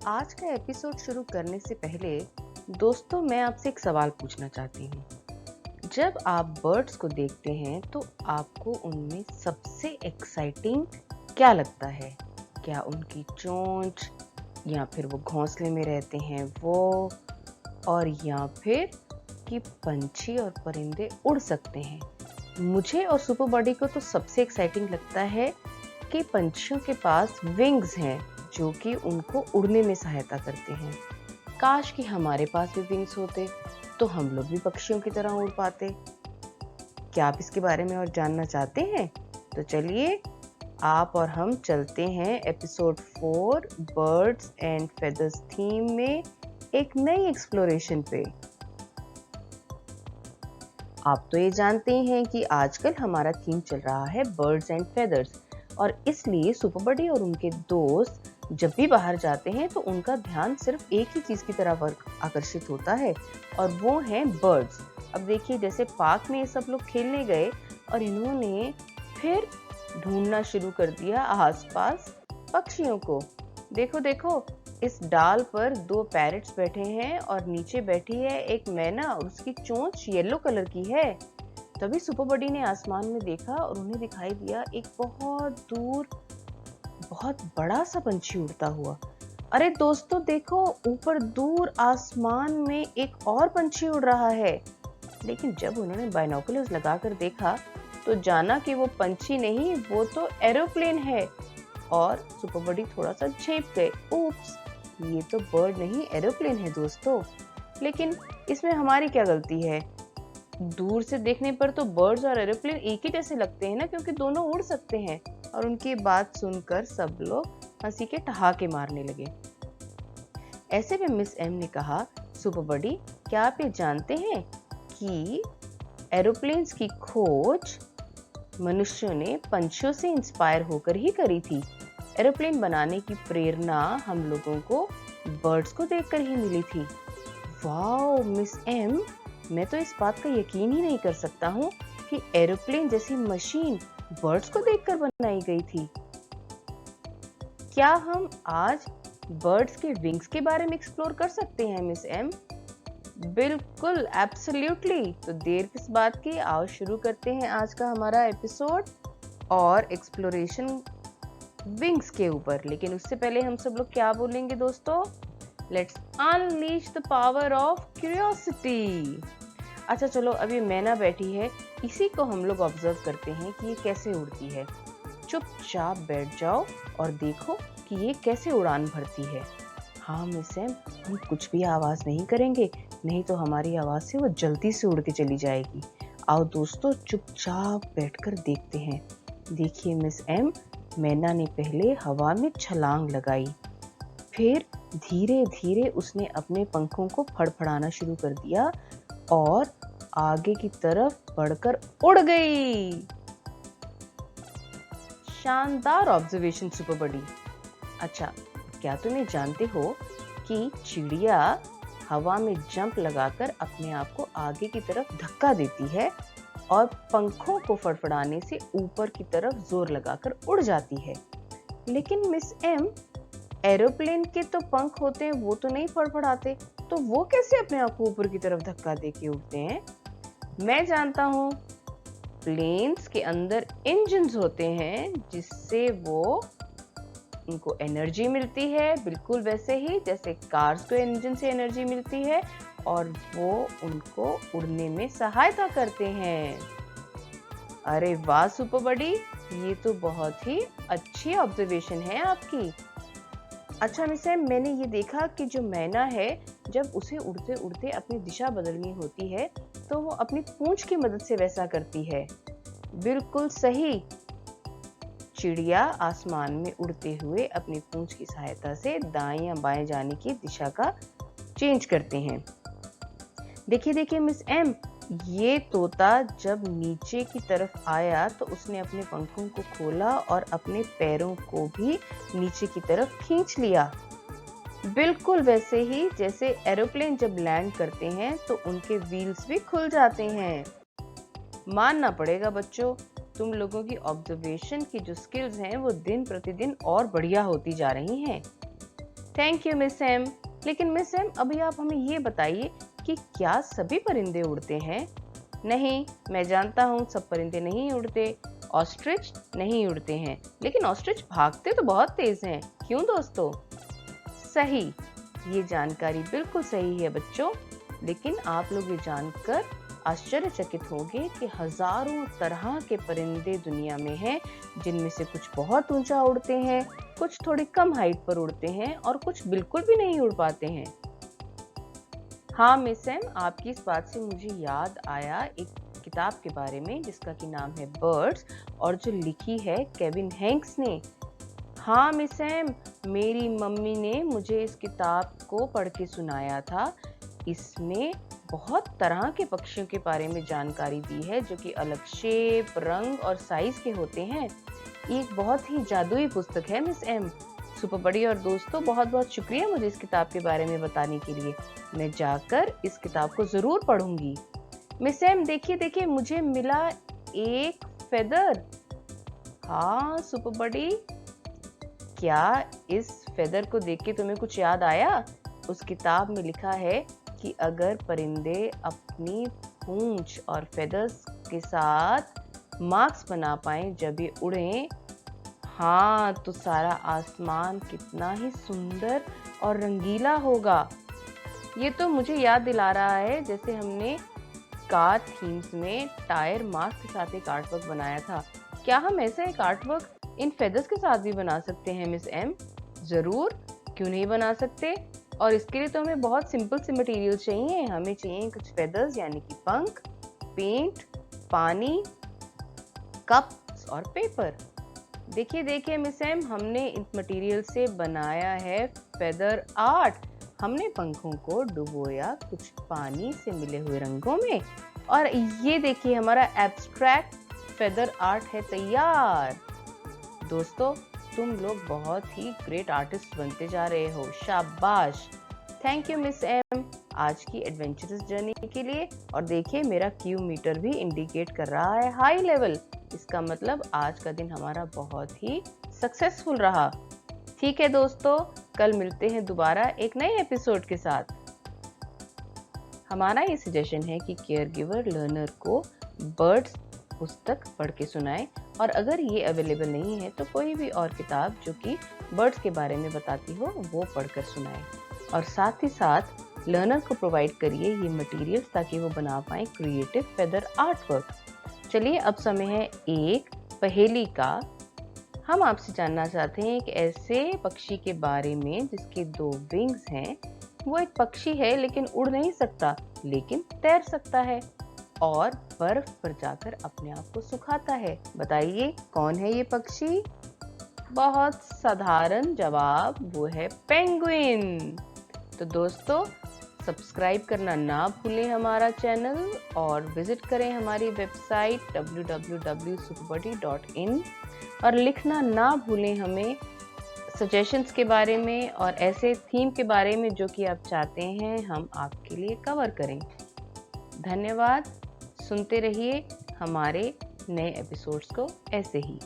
आज का एपिसोड शुरू करने से पहले दोस्तों मैं आपसे एक सवाल पूछना चाहती हूँ। जब आप बर्ड्स को देखते हैं तो आपको उनमें सबसे एक्साइटिंग क्या लगता है? क्या उनकी चोंच, या फिर वो घोंसले में रहते हैं वो, और या फिर कि पंछी और परिंदे उड़ सकते हैं? मुझे और सुपर बॉडी को तो सबसे एक्साइटिंग लगता है कि पंछियों के पास विंग्स हैं जो कि उनको उड़ने में सहायता करते हैं। काश कि हमारे पास भी विंग्स होते तो हम लोग भी पक्षियों की तरह उड़ पाते। क्या आप इसके बारे में और जानना चाहते हैं? तो चलिए आप और हम चलते हैं episode 4 birds and feathers theme में एक नई एक्सप्लोरेशन पे। आप तो ये जानते हैं कि आजकल हमारा थीम चल रहा है बर्ड्स एंड फेदर्स, और इसलिए सुपर बडी और उनके दोस्त जब भी बाहर जाते हैं तो उनका ध्यान सिर्फ एक ही चीज की तरफ आकर्षित होता है, और वो है बर्ड्स। अब देखिए, जैसे पार्क में ये सब लोग खेलने गए और इन्होंने फिर ढूंढना शुरू कर दिया आसपास पक्षियों को। देखो देखो, इस डाल पर 2 पैरट्स बैठे हैं और नीचे बैठी है एक मैना और उसकी चोंच येलो कलर की है। तभी सुपर बडी ने आसमान में देखा और उन्हें दिखाई दिया एक बहुत दूर बहुत बड़ा सा पंछी उड़ता हुआ। अरे दोस्तों देखो, ऊपर दूर आसमान में एक और पंछी उड़ रहा है। लेकिन जब उन्होंने बाइनोकुलर्स लगाकर देखा तो जाना कि वो पंछी नहीं, वो तो एरोप्लेन है। और सुपर बडी थोड़ा सा झेप गए। उप्स, ये तो बर्ड नहीं एरोप्लेन है दोस्तों। लेकिन इसमें हमारी क्या गलती है? दूर से देखने पर तो बर्ड्स और एरोप्लेन एक ही जैसे लगते हैं ना, क्योंकि दोनों उड़ सकते हैं। और उनकी बात सुनकर सब लोग हंसी के ठहाके मारने लगे। ऐसे में मिस एम ने कहा, सुपर बडी, क्या आप ये जानते हैं कि एरोप्लेन्स की खोज मनुष्यों ने पंछियों से इंस्पायर होकर ही करी थी। एरोप्लेन बनाने की प्रेरणा हम लोगों को बर्ड्स को देखकर ही मिली थी। वाओ मिस एम, मैं तो इस बात का यकीन ही नहीं कर सकता हूँ कि एरोप्लेन जैसी मशीन बर्ड्स को देखकर बनाई गई थी। क्या हम आज बर्ड्स के विंग्स के बारे में एक्सप्लोर कर सकते हैं मिस एम? बिल्कुल, एब्सोल्युटली। तो देर किस बात की, आओ शुरू करते हैं आज का हमारा एपिसोड और एक्सप्लोरेशन विंग्स के ऊपर। लेकिन उससे पहले हम सब लोग क्या बोलेंगे दोस्तों? Let's unleash the power of curiosity. अच्छा चलो, अभी मैना बैठी है, इसी को हम लोग ऑब्जर्व करते हैं कि ये कैसे उड़ती है। चुपचाप बैठ जाओ और देखो कि ये कैसे उड़ान भरती है। हाँ मिस एम, हम कुछ भी आवाज नहीं करेंगे, नहीं तो हमारी आवाज से वो जल्दी से उड़ के चली जाएगी। आओ दोस्तों, चुपचाप बैठकर देखते हैं। देखिए मिस एम, मैना ने पहले हवा में छलांग लगाई, फिर धीरे धीरे उसने अपने पंखों को फड़फड़ाना शुरू कर दिया और आगे की तरफ बढ़कर उड़ गई। शानदार ऑब्जर्वेशन सुपर बडी। अच्छा, क्या तुम ये जानते हो कि चिड़िया हवा में जंप लगाकर अपने आप को आगे की तरफ धक्का देती है और पंखों को फड़फड़ाने से ऊपर की तरफ जोर लगाकर उड़ जाती है। लेकिन मिस एम, एरोप्लेन के तो पंख होते हैं, वो तो नहीं फड़फड़ाते, तो वो कैसे अपने आप को ऊपर की तरफ धक्का देके उड़ते हैं? मैं जानता हूँ, प्लेन्स के अंदर इंजन्स होते हैं जिससे वो उनको एनर्जी मिलती है, बिल्कुल वैसे ही जैसे कार्स को इंजन से एनर्जी मिलती है, और वो उनको उड़ने में सहायता करते हैं। अरे वाह सुपर बडी, ये तो बहुत ही अच्छी ऑब्जर्वेशन है आपकी। अच्छा मिस एम, मैंने ये देखा कि जो मैना है, जब उसे उड़ते उड़ते अपनी दिशा बदलनी होती है तो वो अपनी पूंछ की मदद से वैसा करती है। बिल्कुल सही, चिड़िया आसमान में उड़ते हुए अपनी पूंछ की सहायता से दाएं या बाएं जाने की दिशा का चेंज करते हैं। देखिए देखिए मिस एम, ये तोता जब नीचे की तरफ आया तो उसने अपने पंखों को खोला और अपने पैरों को भी नीचे की तरफ खींच लिया। बिल्कुल वैसे ही जैसे एरोप्लेन जब लैंड करते हैं तो उनके व्हील्स भी खुल जाते हैं। मानना पड़ेगा बच्चों, तुम लोगों की ऑब्जर्वेशन की जो स्किल्स हैं वो दिन प्रतिदिन और बढ़िया होती जा रही हैं। Thank you miss M. लेकिन मिस एम, अभी आप हमें ये बताइए कि क्या सभी परिंदे उड़ते हैं? नहीं, मैं जानता हूँ सब परिंदे नहीं उड़ते। ऑस्ट्रिच नहीं उड़ते हैं, लेकिन ऑस्ट्रिच भागते तो बहुत तेज हैं। क्यों दोस्तों? सही, ये जानकारी बिल्कुल सही है बच्चों। लेकिन आप लोग ये जानकर आश्चर्यचकित होंगे कि हजारों तरह के परिंदे दुनिया में हैं, जिनमें से कुछ बहुत ऊंचा उड़ते हैं, कुछ थोड़ी कम हाइट पर उड़ते हैं और कुछ बिल्कुल भी नहीं उड़ पाते हैं। हाँ मिस एम, आपकी इस बात से मुझे याद आया एक किताब के बारे में जिसका कि नाम है बर्ड्स, और जो लिखी है केविन हैंक्स ने। हाँ मिस एम, मेरी मम्मी ने मुझे इस किताब को पढ़ के सुनाया था। इसमें बहुत तरह के पक्षियों के बारे में जानकारी दी है, जो कि अलग शेप, रंग और साइज के होते हैं। ये एक बहुत ही जादुई पुस्तक है मिस एम। सुपर बड़ी और दोस्तों, बहुत बहुत शुक्रिया मुझे इस किताब के बारे में बताने के लिए। मैं जाकर इस किताब को जरूर पढ़ूंगी। मिस एम, देखिए देखिए, मुझे मिला एक फेदर। हाँ सुपर बड़ी, क्या इस फेदर को देख के तुम्हें कुछ याद आया? उस किताब में लिखा है कि अगर परिंदे अपनी पूंछ और फेदर्स के साथ मार्क्स बना पाए जब ये उड़ें, हाँ, तो सारा आसमान कितना ही सुंदर और रंगीला होगा। ये तो मुझे याद दिला रहा है जैसे हमने कार थीम्स में टायर मास्क के साथ एक आर्टवर्क बनाया था। क्या हम ऐसा एक आर्टवर्क इन फेदर्स के साथ भी बना सकते हैं मिस एम? जरूर, क्यों नहीं बना सकते। और इसके लिए तो हमें बहुत सिंपल से मटेरियल चाहिए। हमें चाहिए कुछ फेदर्स यानी कि पंख, पेंट, पानी, कप्स और पेपर। देखिए देखिए मिस एम, हमने इस मटेरियल से बनाया है फेदर आर्ट। हमने पंखों को डुबोया कुछ पानी से मिले हुए रंगों में, और ये देखिए हमारा एब्स्ट्रैक्ट फेदर आर्ट है तैयार। दोस्तों, तुम लोग बहुत ही ग्रेट आर्टिस्ट बनते जा रहे हो। शाबाश। थैंक यू मिस एम आज की एडवेंचरस जर्नी के लिए। और देखिए, मेरा क्यू मीटर भी इंडिकेट कर रहा है हाई लेवल। इसका मतलब आज का दिन हमारा बहुत ही सक्सेसफुल रहा। ठीक है दोस्तों, कल मिलते हैं दोबारा एक नए एपिसोड के साथ। हमारा ये सजेशन है कि केयर गिवर लर्नर को बर्ड्स पुस्तक पढ़ के सुनाए, और अगर ये अवेलेबल नहीं है तो कोई भी और किताब जो कि बर्ड्स के बारे में बताती हो वो पढ़कर सुनाए। और साथ ही साथ लर्नर को प्रोवाइड करिए ये मटेरियल्स ताकि वो बना पाए क्रिएटिव फेदर आर्टवर्क। चलिए, अब समय है एक पहेली का। हम आपसे जानना चाहते हैं एक ऐसे पक्षी के बारे में जिसके 2 विंग्स हैं। वो एक पक्षी है लेकिन उड़ नहीं सकता, लेकिन तैर सकता है और बर्फ पर जाकर अपने आप को सुखाता है। बताइए कौन है ये पक्षी? बहुत साधारण जवाब, वो है पेंगुइन। तो दोस्तों, सब्सक्राइब करना ना भूलें हमारा चैनल, और विजिट करें हमारी वेबसाइट www.superbuddy.in, और लिखना ना भूलें हमें सजेशंस के बारे में और ऐसे थीम के बारे में जो कि आप चाहते हैं हम आपके लिए कवर करें। धन्यवाद। सुनते रहिए हमारे नए एपिसोड्स को ऐसे ही।